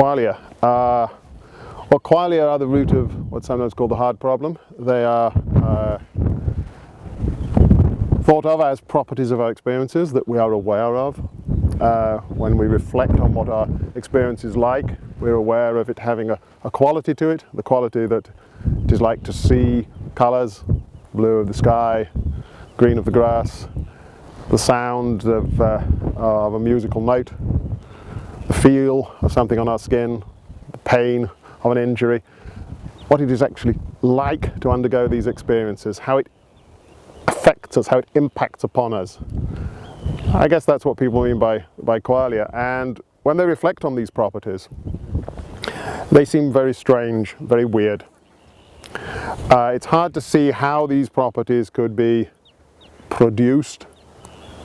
qualia. Well, qualia are the root of what's sometimes called the hard problem. They are thought of as properties of our experiences that we are aware of. When we reflect on what our experience is like, we're aware of it having a quality to it, the quality that it is like to see colours, blue of the sky, green of the grass, the sound of a musical note, the feel of something on our skin, the pain of an injury, what it is actually like to undergo these experiences, how it affects us, how it impacts upon us. I guess that's what people mean by qualia, and when they reflect on these properties, they seem very strange, very weird. It's hard to see how these properties could be produced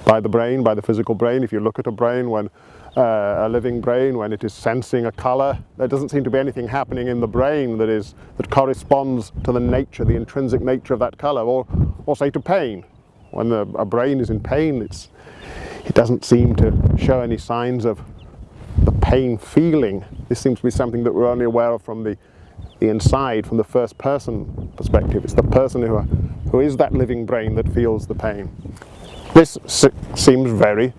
by the brain, by the physical brain. If you look at a brain, when a living brain, when it is sensing a colour, there doesn't seem to be anything happening in the brain that corresponds to the nature, the intrinsic nature of that colour, or say to pain. When a brain is in pain, it doesn't seem to show any signs of the pain feeling. This seems to be something that we're only aware of from the inside, from the first person perspective. It's the person who is that living brain that feels the pain. This seems very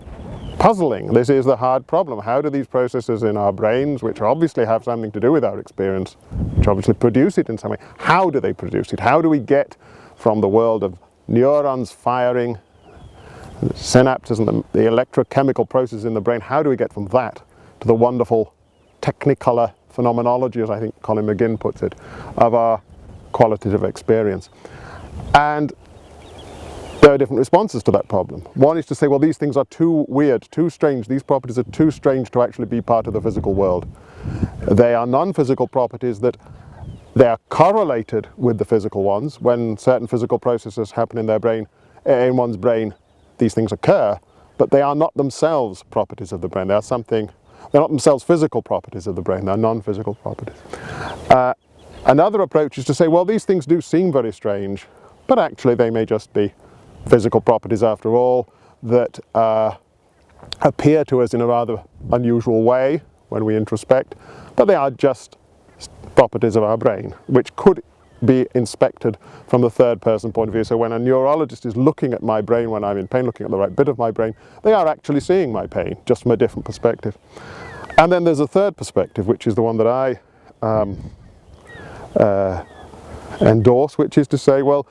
puzzling. This is the hard problem. How do these processes in our brains, which obviously have something to do with our experience, which obviously produce it in some way, how do they produce it? How do we get from the world of neurons firing, synapses and the electrochemical processes in the brain, how do we get from that to the wonderful technicolor phenomenology, as I think Colin McGinn puts it, of our qualitative experience? And there are different responses to that problem. One is to say, well, these things are too weird, too strange, these properties are too strange to actually be part of the physical world. They are non-physical properties that they are correlated with the physical ones. When certain physical processes happen in their brain, in one's brain, these things occur, but they are not themselves properties of the brain. They are something, they're not themselves physical properties of the brain, they're non-physical properties. Another approach is to say, well, these things do seem very strange, but actually they may just be physical properties after all, that appear to us in a rather unusual way when we introspect, but they are just properties of our brain, which could be inspected from the third person point of view. So when a neurologist is looking at my brain when I'm in pain, looking at the right bit of my brain, they are actually seeing my pain, just from a different perspective. And then there's a third perspective, which is the one that I endorse, which is to say, well,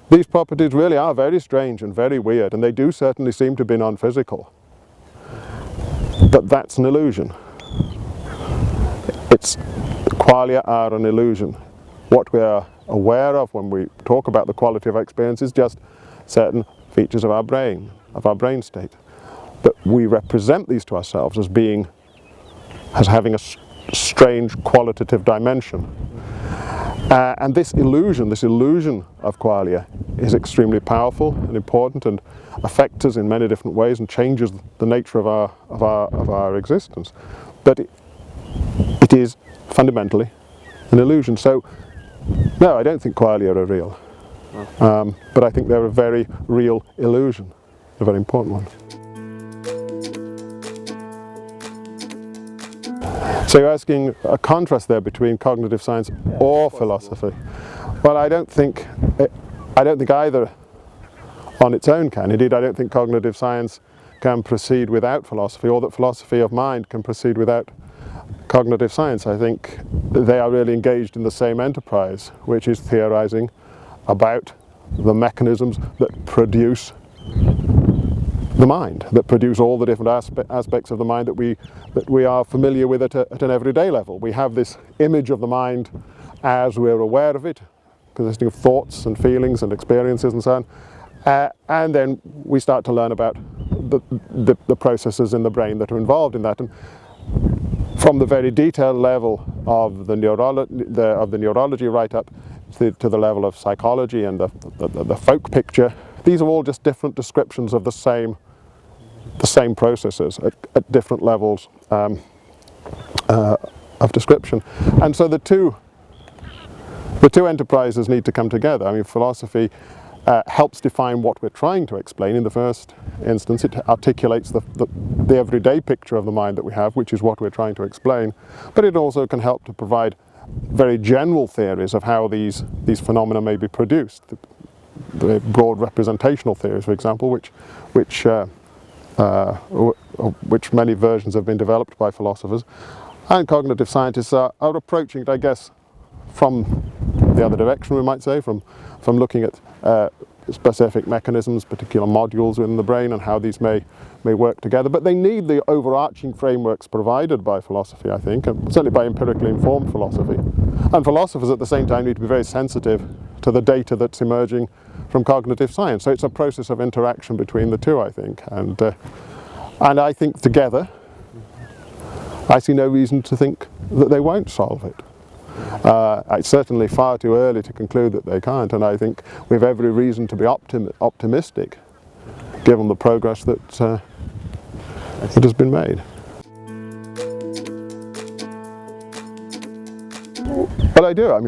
these properties really are very strange and very weird, and they do certainly seem to be non-physical. But that's an illusion. Qualia are an illusion. What we are aware of when we talk about the quality of our experience is just certain features of our brain state. But we represent these to ourselves as having a strange qualitative dimension. And this illusion of qualia is extremely powerful and important and affects us in many different ways and changes the nature of our existence. But it is fundamentally an illusion. So no, I don't think qualia are real, but I think they're a very real illusion, a very important one. So you're asking a contrast there between cognitive science or philosophy. Well, I don't think either on its own can. Indeed, I don't think cognitive science can proceed without philosophy, or that philosophy of mind can proceed without cognitive science. I think they are really engaged in the same enterprise, which is theorizing about the mechanisms that produce the mind, that produce all the different aspects of the mind that we are familiar with at an everyday level. We have this image of the mind as we're aware of it, consisting of thoughts and feelings and experiences and so on. And then we start to learn about the processes in the brain that are involved in that. And from the very detailed level of the neurology right up to the level of psychology and the folk picture, these are all just different descriptions of the same processes at different levels of description. And so the two enterprises need to come together. I mean, philosophy helps define what we're trying to explain in the first instance. It articulates the everyday picture of the mind that we have, which is what we're trying to explain, but it also can help to provide very general theories of how these phenomena may be produced. The broad representational theories, for example, which many versions have been developed by philosophers, and cognitive scientists are approaching it, I guess, from the other direction, we might say, from looking at specific mechanisms, particular modules within the brain, and how these may work together. But they need the overarching frameworks provided by philosophy, I think, and certainly by empirically informed philosophy. And philosophers at the same time need to be very sensitive to the data that's emerging from cognitive science. So it's a process of interaction between the two, I think. And I think together, I see no reason to think that they won't solve it. It's certainly far too early to conclude that they can't, and I think we have every reason to be optimistic, given the progress that has been made. But I do. I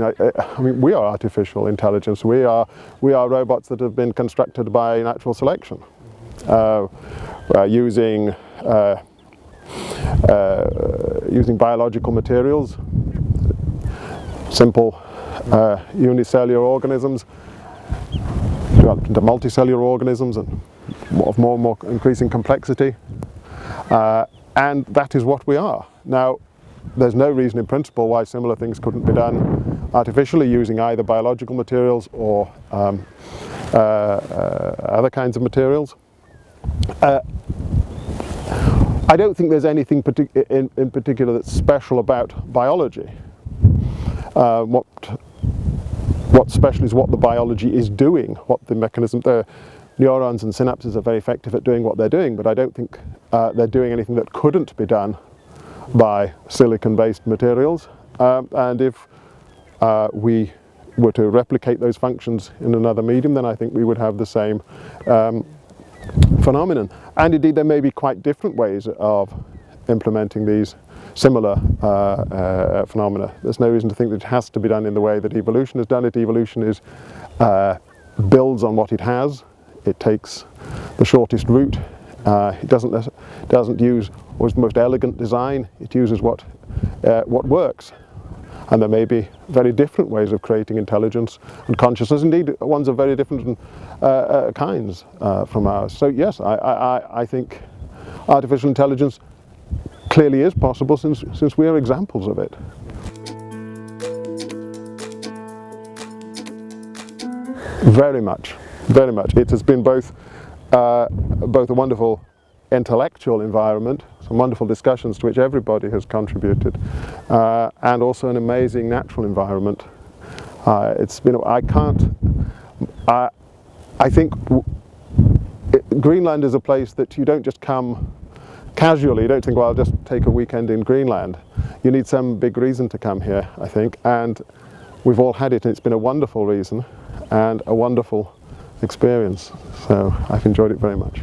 mean, we are artificial intelligence. We are robots that have been constructed by natural selection, using biological materials, simple unicellular organisms, developed into multicellular organisms, and of more and more increasing complexity, and that is what we are. Now, there's no reason in principle why similar things couldn't be done artificially using either biological materials or other kinds of materials. I don't think there's anything in particular that's special about biology. What's special is what the biology is doing, what the mechanism. The neurons and synapses are very effective at doing what they're doing, but I don't think they're doing anything that couldn't be done by silicon-based materials. And if we were to replicate those functions in another medium, then I think we would have the same phenomenon. And indeed, there may be quite different ways of implementing these similar phenomena. There's no reason to think that it has to be done in the way that evolution has done it. Evolution builds on what it has. It takes the shortest route. It doesn't use what's the most elegant design. It uses what works. And there may be very different ways of creating intelligence and consciousness. Indeed, ones of very different kinds from ours. So yes, I think artificial intelligence clearly is possible, since we are examples of it. Very much, very much. It has been both a wonderful intellectual environment, some wonderful discussions to which everybody has contributed, and also an amazing natural environment. It's been. I think Greenland is a place that you don't just come casually. You don't think, well, I'll just take a weekend in Greenland. You need some big reason to come here, I think, and we've all had it, and it's been a wonderful reason and a wonderful experience. So I've enjoyed it very much.